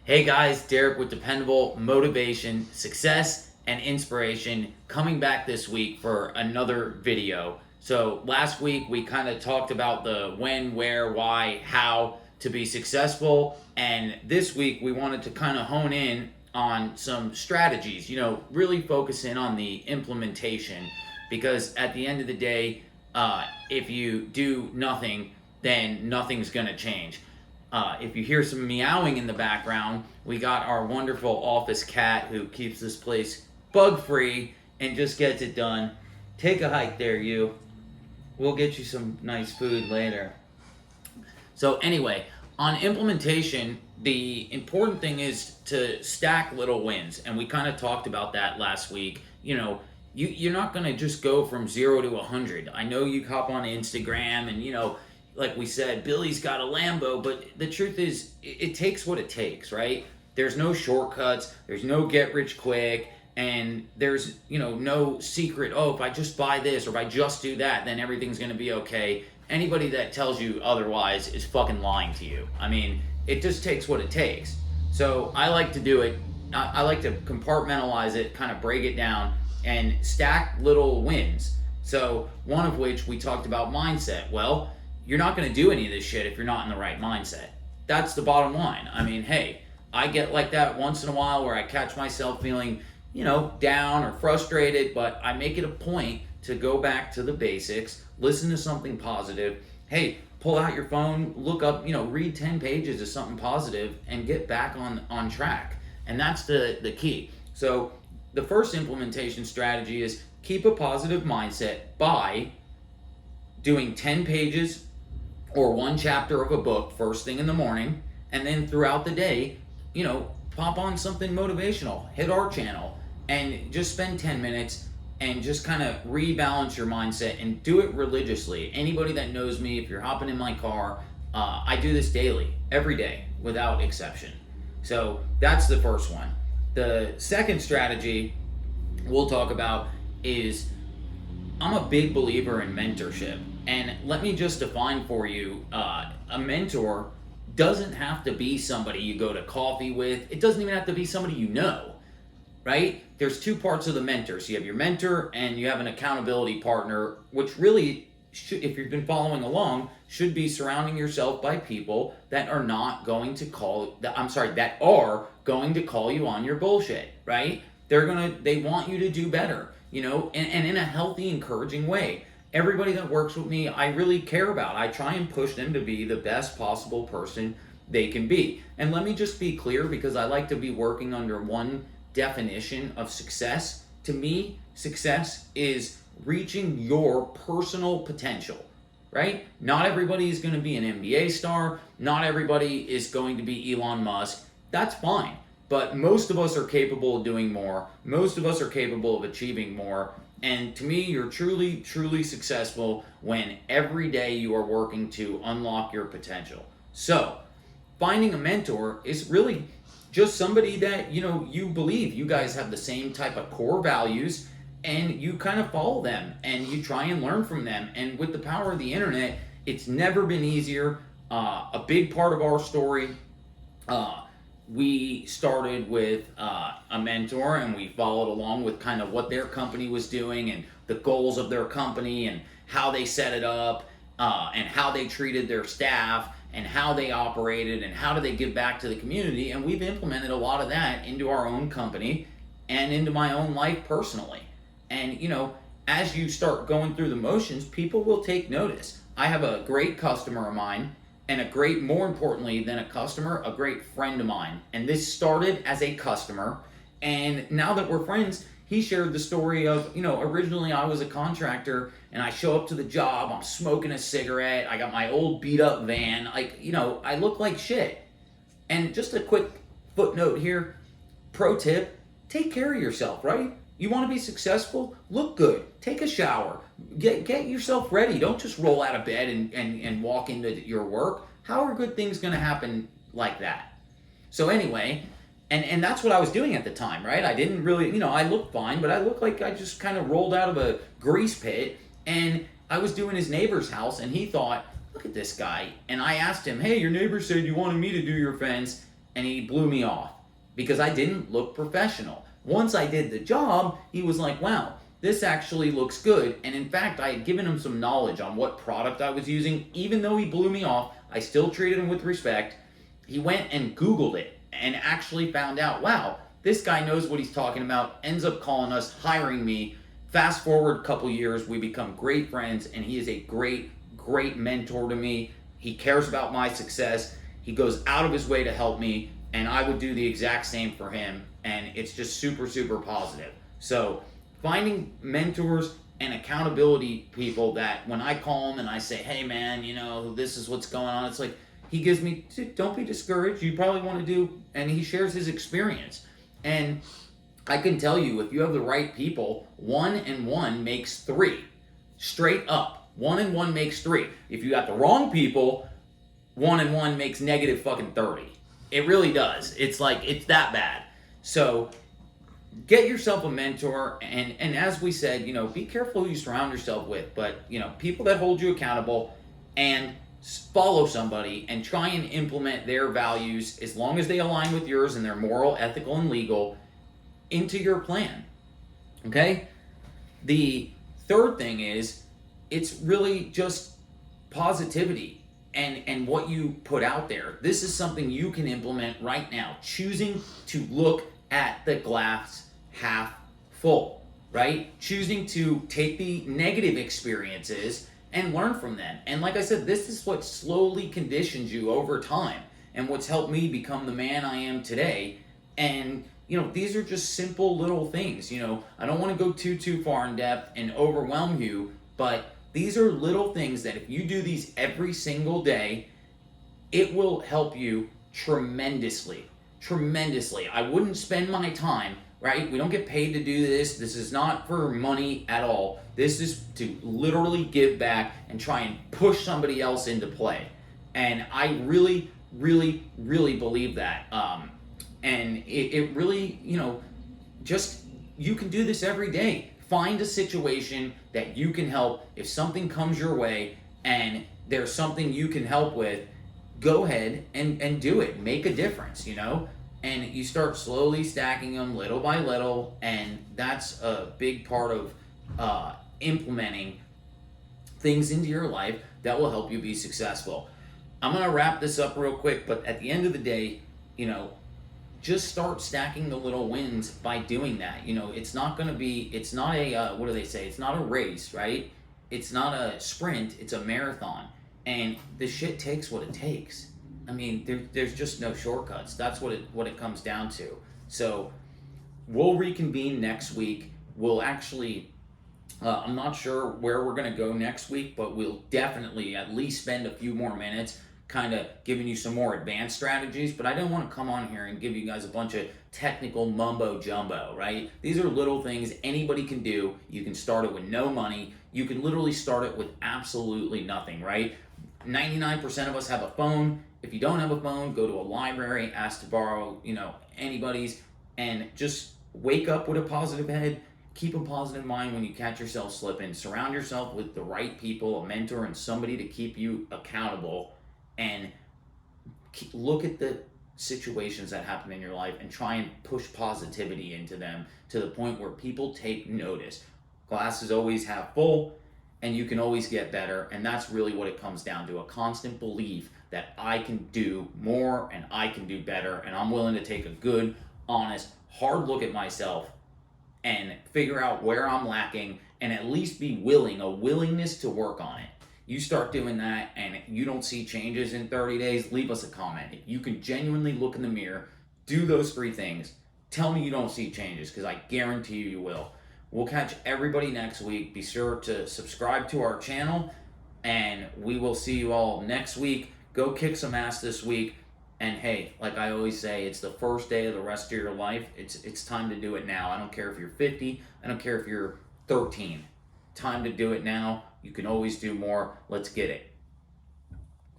Hey guys, Derek with Dependable Motivation, Success, and Inspiration coming back this week for another video. So, last week we kind of talked about the when, where, why, how to be successful, and this week we wanted to kind of hone in on some strategies, really focus in on the implementation because at the end of the day, if you do nothing, then nothing's going to change. If you hear some meowing in the background, we got our wonderful office cat who keeps this place bug free and just gets it done. Take a hike there, you. We'll get you some nice food later. So, anyway, on implementation, the important thing is to stack little wins. And we kind of talked about that last week. You're not going to just go from 0 to 100. I know you hop on Instagram and, like we said, Billy's got a Lambo, but the truth is, it takes what it takes, right? There's no shortcuts, there's no get rich quick, and there's, no secret, oh, if I just buy this or if I just do that, then everything's gonna be okay. Anybody that tells you otherwise is fucking lying to you. I mean, it just takes what it takes. So I like to do it, I like to compartmentalize it, kind of break it down, and stack little wins. So one of which we talked about mindset. Well, you're not going to do any of this shit if you're not in the right mindset. That's the bottom line. I mean, hey, I get like that once in a while where I catch myself feeling, down or frustrated, but I make it a point to go back to the basics, listen to something positive. Hey, pull out your phone, look up, read 10 pages of something positive and get back on track. And that's the key. So the first implementation strategy is keep a positive mindset by doing 10 pages or one chapter of a book first thing in the morning, and then throughout the day, pop on something motivational, hit our channel, and just spend 10 minutes and just kind of rebalance your mindset and do it religiously. Anybody that knows me, if you're hopping in my car, I do this daily, every day, without exception. So that's the first one. The second strategy we'll talk about is I'm a big believer in mentorship. And let me just define for you, a mentor doesn't have to be somebody you go to coffee with. It doesn't even have to be somebody you know, right? There's two parts of the mentor. So you have your mentor and you have an accountability partner, which really, if you've been following along, should be surrounding yourself by people that are not going to that are going to call you on your bullshit, right? They want you to do better, and in a healthy, encouraging way. Everybody that works with me, I really care about. I try and push them to be the best possible person they can be. And let me just be clear, because I like to be working under one definition of success. To me, success is reaching your personal potential, right? Not everybody is going to be an NBA star. Not everybody is going to be Elon Musk. That's fine. But most of us are capable of doing more. Most of us are capable of achieving more. And to me, you're truly, truly successful when every day you are working to unlock your potential. So, finding a mentor is really just somebody that, you believe you guys have the same type of core values and you kind of follow them and you try and learn from them. And with the power of the internet, it's never been easier. A big part of our story, we started with a mentor and we followed along with kind of what their company was doing and the goals of their company and how they set it up, and how they treated their staff and how they operated and how do they give back to the community. And we've implemented a lot of that into our own company and into my own life personally. And as you start going through the motions, people will take notice. I have a great customer of mine, and more importantly than a customer, a great friend of mine. And this started as a customer, and now that we're friends, he shared the story of, originally I was a contractor and I show up to the job, I'm smoking a cigarette, I got my old beat up van, I look like shit. And just a quick footnote here, pro tip, take care of yourself, right? You want to be successful? Look good. Take a shower. Get yourself ready. Don't just roll out of bed and walk into your work. How are good things going to happen like that? So anyway, and that's what I was doing at the time, right? I didn't really, I looked fine, but I looked like I just kind of rolled out of a grease pit. And I was doing his neighbor's house, and he thought, look at this guy. And I asked him, hey, your neighbor said you wanted me to do your fence. and he blew me off because I didn't look professional. Once I did the job, he was like, wow, this actually looks good. And in fact, I had given him some knowledge on what product I was using. Even though he blew me off, I still treated him with respect. He went and Googled it and actually found out, wow, this guy knows what he's talking about, ends up calling us, hiring me. Fast forward a couple years, we become great friends, and he is a great, great mentor to me. He cares about my success. He goes out of his way to help me, and I would do the exact same for him, and it's just super, super positive. So finding mentors and accountability people that when I call them and I say, hey man, this is what's going on, it's like, he gives me, don't be discouraged, you probably want to do, and he shares his experience. And I can tell you, if you have the right people, 1 and 1 makes 3. Straight up. 1 and 1 makes 3. If you got the wrong people, 1 and 1 makes negative fucking 30. It really does. It's like, it's that bad. So get yourself a mentor, and as we said, be careful who you surround yourself with, but people that hold you accountable, and follow somebody and try and implement their values as long as they align with yours and they're moral, ethical, and legal into your plan. Okay? The third thing is, it's really just positivity and what you put out there. This is something you can implement right now. Choosing to look at the glass half full, right? Choosing to take the negative experiences and learn from them. And like I said, this is what slowly conditions you over time and what's helped me become the man I am today. And these are just simple little things. I don't want to go too far in depth and overwhelm you, but these are little things that if you do these every single day, it will help you tremendously. Tremendously. I wouldn't spend my time, right? We don't get paid to do this. This is not for money at all. This is to literally give back and try and push somebody else into play. And I really, really, really believe that. And it really, just, you can do this every day. Find a situation that you can help. If something comes your way and there's something you can help with, go ahead and do it. Make a difference, and you start slowly stacking them little by little, and that's a big part of implementing things into your life that will help you be successful. I'm going to wrap this up real quick, but at the end of the day, just start stacking the little wins by doing that. It's not going to be, it's not a, what do they say? It's not a race, right? It's not a sprint, it's a marathon. And the shit takes what it takes. I mean, there's just no shortcuts. That's what it comes down to. So we'll reconvene next week. We'll actually, I'm not sure where we're going to go next week, but we'll definitely at least spend a few more minutes kind of giving you some more advanced strategies. But I don't want to come on here and give you guys a bunch of technical mumbo jumbo, right? These are little things anybody can do. You can start it with no money. You can literally start it with absolutely nothing, right? 99% of us have a phone. If you don't have a phone, go to a library, ask to borrow, anybody's, and just wake up with a positive head. Keep a positive mind when you catch yourself slipping. Surround yourself with the right people, a mentor, and somebody to keep you accountable. And look at the situations that happen in your life and try and push positivity into them to the point where people take notice. Glasses always half full, and you can always get better. And that's really what it comes down to, a constant belief that I can do more and I can do better. And I'm willing to take a good, honest, hard look at myself and figure out where I'm lacking and at least be a willingness to work on it. You start doing that and you don't see changes in 30 days, leave us a comment. If you can genuinely look in the mirror, do those 3 things, tell me you don't see changes, because I guarantee you will. We'll catch everybody next week. Be sure to subscribe to our channel, and we will see you all next week. Go kick some ass this week. And hey, like I always say, it's the first day of the rest of your life. It's time to do it now. I don't care if you're 50. I don't care if you're 13. Time to do it now. You can always do more. Let's get it.